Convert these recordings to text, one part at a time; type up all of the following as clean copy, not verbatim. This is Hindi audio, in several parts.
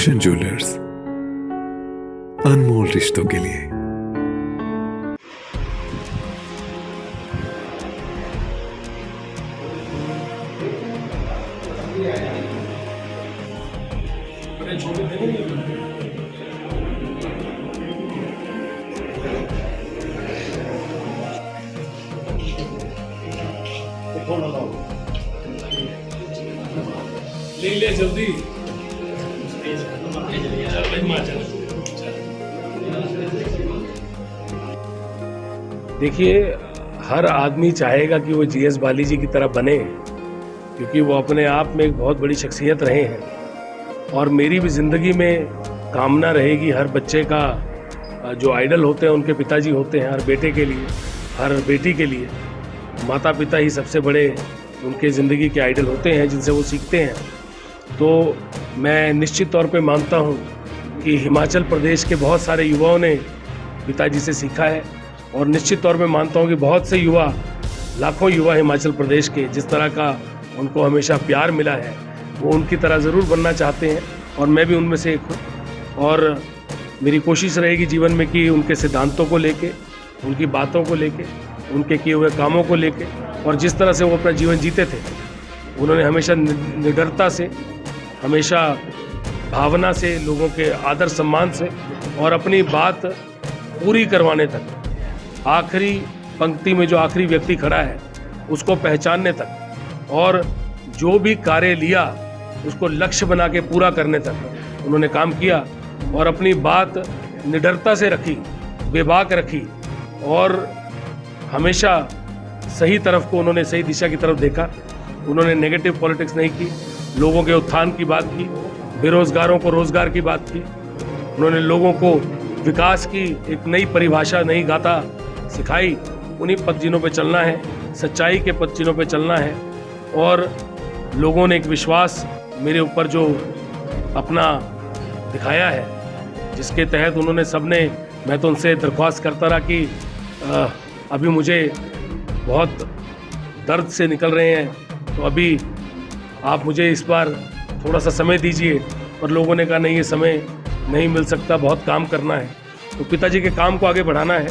रोशन ज्वेलर्स, अनमोल रिश्तों के लिए। ले जल्दी। देखिए, हर आदमी चाहेगा कि वो जीएस बाली जी की तरह बने, क्योंकि वो अपने आप में एक बहुत बड़ी शख्सियत रहे हैं। और मेरी भी ज़िंदगी में कामना रहेगी हर बच्चे का जो आइडल होते हैं उनके पिताजी होते हैं। हर बेटे के लिए, हर बेटी के लिए माता पिता ही सबसे बड़े उनके ज़िंदगी के आइडल होते हैं, जिनसे वो सीखते हैं। तो मैं निश्चित तौर पे मानता हूँ कि हिमाचल प्रदेश के बहुत सारे युवाओं ने पिताजी से सीखा है, और निश्चित तौर पे मानता हूँ कि बहुत से युवा, लाखों युवा हिमाचल प्रदेश के जिस तरह का उनको हमेशा प्यार मिला है, वो उनकी तरह ज़रूर बनना चाहते हैं, और मैं भी उनमें से एक हूँ। और मेरी कोशिश रहेगी जीवन में कि उनके सिद्धांतों को लेके, उनकी बातों को लेके, उनके किए हुए कामों को लेके, और जिस तरह से वो अपना जीवन जीते थे, उन्होंने हमेशा निडरता से, हमेशा भावना से, लोगों के आदर सम्मान से, और अपनी बात पूरी करवाने तक, आखिरी पंक्ति में जो आखिरी व्यक्ति खड़ा है उसको पहचानने तक, और जो भी कार्य लिया उसको लक्ष्य बना के पूरा करने तक उन्होंने काम किया। और अपनी बात निडरता से रखी, बेबाक रखी, और हमेशा सही तरफ को उन्होंने, सही दिशा की तरफ देखा। उन्होंने नेगेटिव पॉलिटिक्स नहीं की, लोगों के उत्थान की बात की, बेरोजगारों को रोजगार की बात की। उन्होंने लोगों को विकास की एक नई परिभाषा, नई गाथा सिखाई। उन्हीं पदचिन्हों पे चलना है, सच्चाई के पदचिन्हों पे चलना है। और लोगों ने एक विश्वास मेरे ऊपर जो अपना दिखाया है, जिसके तहत उन्होंने सबने, मैं तो उनसे दरख्वास्त करता रहा कि अभी मुझे बहुत दर्द से निकल रहे हैं, तो अभी आप मुझे इस बार थोड़ा सा समय दीजिए। पर लोगों ने कहा नहीं, ये समय नहीं मिल सकता, बहुत काम करना है। तो पिताजी के काम को आगे बढ़ाना है,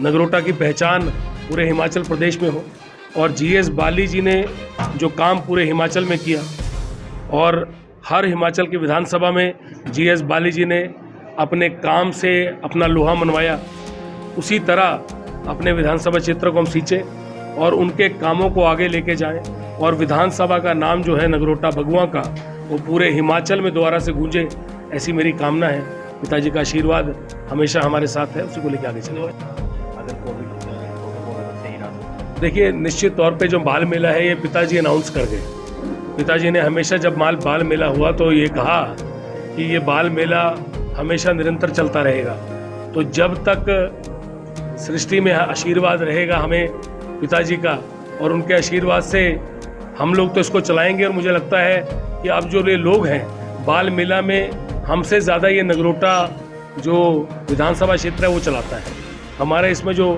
नगरोटा की पहचान पूरे हिमाचल प्रदेश में हो। और जीएस बाली जी ने जो काम पूरे हिमाचल में किया, और हर हिमाचल की विधानसभा में जीएस बाली जी ने अपने काम से अपना लोहा मनवाया, उसी तरह अपने विधानसभा क्षेत्र को हम सींचे और उनके कामों को आगे लेके जाएं, और विधानसभा का नाम जो है नगरोटा बगुआ का, वो पूरे हिमाचल में दोबारा से गूंजे, ऐसी मेरी कामना है। पिताजी का आशीर्वाद हमेशा हमारे साथ है, उसी को लेकर आगे चलेंगे। देखिए, निश्चित तौर पे जो बाल मेला है ये पिताजी अनाउंस कर गए। पिताजी ने हमेशा जब बाल मेला हुआ तो ये कहा कि ये बाल मेला हमेशा निरंतर चलता रहेगा। तो जब तक सृष्टि में आशीर्वाद रहेगा हमें पिताजी का, और उनके आशीर्वाद से हम लोग तो इसको चलाएंगे। और मुझे लगता है कि अब जो ये लोग हैं बाल मेला में, हमसे ज़्यादा ये नगरोटा जो विधानसभा क्षेत्र है वो चलाता है। हमारे इसमें जो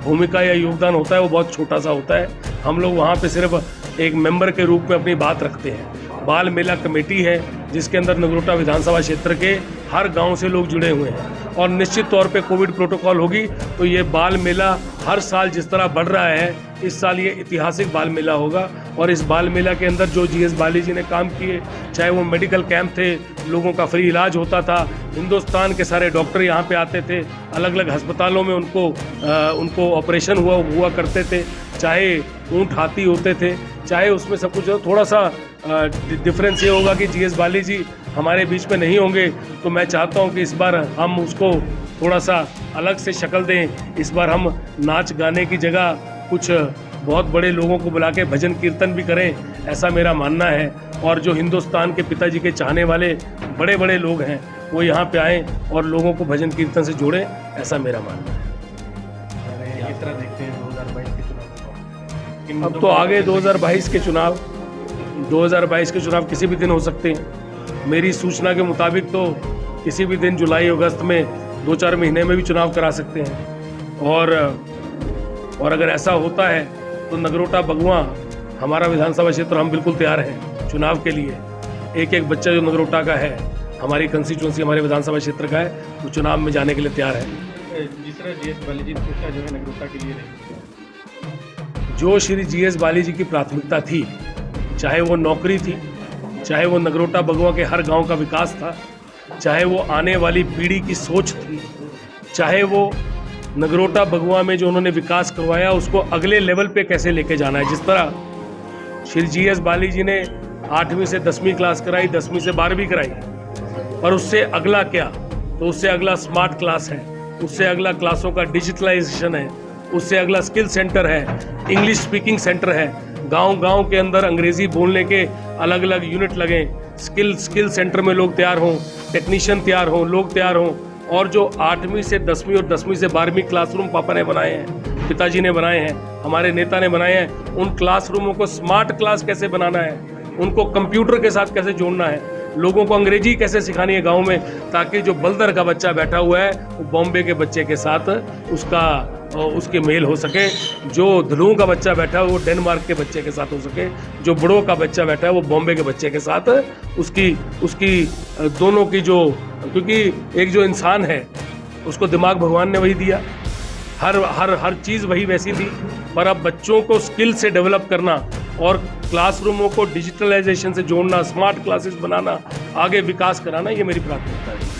भूमिका या योगदान होता है वो बहुत छोटा सा होता है। हम लोग वहाँ पे सिर्फ एक मेंबर के रूप में अपनी बात रखते हैं। बाल मेला कमेटी है जिसके अंदर नगरोटा विधानसभा क्षेत्र के हर गांव से लोग जुड़े हुए हैं, और निश्चित तौर पे कोविड प्रोटोकॉल होगी तो ये बाल मेला हर साल जिस तरह बढ़ रहा है, इस साल ये ऐतिहासिक बाल मेला होगा। और इस बाल मेला के अंदर जो जीएस बाली जी ने काम किए, चाहे वो मेडिकल कैंप थे, लोगों का फ्री इलाज होता था, हिंदुस्तान के सारे डॉक्टर यहाँ पे आते थे, अलग अलग अस्पतालों में उनको ऑपरेशन हुआ करते थे, चाहे ऊँट हाथी होते थे, चाहे उसमें सब कुछ। थोड़ा सा डिफरेंस ये होगा कि जीएस बाली जी हमारे बीच में नहीं होंगे, तो मैं चाहता हूँ कि इस बार हम उसको थोड़ा सा अलग से शक्ल दें। इस बार हम नाच गाने की जगह कुछ बहुत बड़े लोगों को बुला के भजन कीर्तन भी करें, ऐसा मेरा मानना है। और जो हिंदुस्तान के पिताजी के चाहने वाले बड़े बड़े लोग हैं वो यहाँ पे आएँ और लोगों को भजन कीर्तन से जोड़ें, ऐसा मेरा मानना है। किस तरह देखते हैं 2022 के चुनाव? अब तो आगे 2022 के चुनाव, 2022 के चुनाव किसी भी दिन हो सकते हैं। मेरी सूचना के मुताबिक तो किसी भी दिन जुलाई अगस्त में 2-4 महीने में भी चुनाव करा सकते हैं। और अगर ऐसा होता है तो नगरोटा बगुआ हमारा विधानसभा क्षेत्र, हम बिल्कुल तैयार हैं चुनाव के लिए। एक एक बच्चा जो नगरोटा का है हमारी कंस्टिट्यूंसी हमारे विधानसभा क्षेत्र का है, वो चुनाव में जाने के लिए तैयार है। जिस तरह जीएस बाली जी सूचना जो है नगरोटा के लिए रही, जो श्री जीएस बाली जी की प्राथमिकता थी, चाहे वो नौकरी थी, चाहे वो नगरोटा बगुआ के हर गांव का विकास था, चाहे वो आने वाली पीढ़ी की सोच थी, चाहे वो नगरोटा बगुआ में जो उन्होंने विकास करवाया उसको अगले लेवल पे कैसे लेके जाना है। जिस तरह श्री जीएस बाली जी ने 8वीं से 10वीं क्लास कराई, 10वीं से 12वीं कराई, पर उससे अगला क्या, तो उससे अगला स्मार्ट क्लास है, उससे अगला क्लासों का डिजिटलाइजेशन है, उससे अगला स्किल सेंटर है, इंग्लिश स्पीकिंग सेंटर है, गांव-गांव के अंदर अंग्रेजी बोलने के अलग अलग यूनिट लगें, स्किल सेंटर में लोग तैयार हों, टेक्नीशियन तैयार हों, लोग तैयार हों। और जो 8वीं से 10वीं और 10वीं से 12वीं क्लासरूम पापा ने बनाए हैं, पिताजी ने बनाए हैं, हमारे नेता ने बनाए हैं, उन क्लासरूमों को स्मार्ट क्लास कैसे बनाना है, उनको कंप्यूटर के साथ कैसे जोड़ना है, लोगों को अंग्रेजी कैसे सिखानी है गाँव में, ताकि जो बल्दर का बच्चा बैठा हुआ है वो बॉम्बे के बच्चे के साथ उसके मेल हो सके, जो धुलू का बच्चा बैठा है वो डेनमार्क के बच्चे के साथ हो सके, जो बड़ों का बच्चा बैठा है वो बॉम्बे के बच्चे के साथ उसकी दोनों की जो, क्योंकि एक जो इंसान है उसको दिमाग भगवान ने वही दिया, हर चीज़ वही वैसी थी, पर अब बच्चों को स्किल से डेवलप करना और क्लासरूमों को डिजिटलाइजेशन से जोड़ना, स्मार्ट क्लासेस बनाना, आगे विकास कराना, ये मेरी प्राथमिकता है।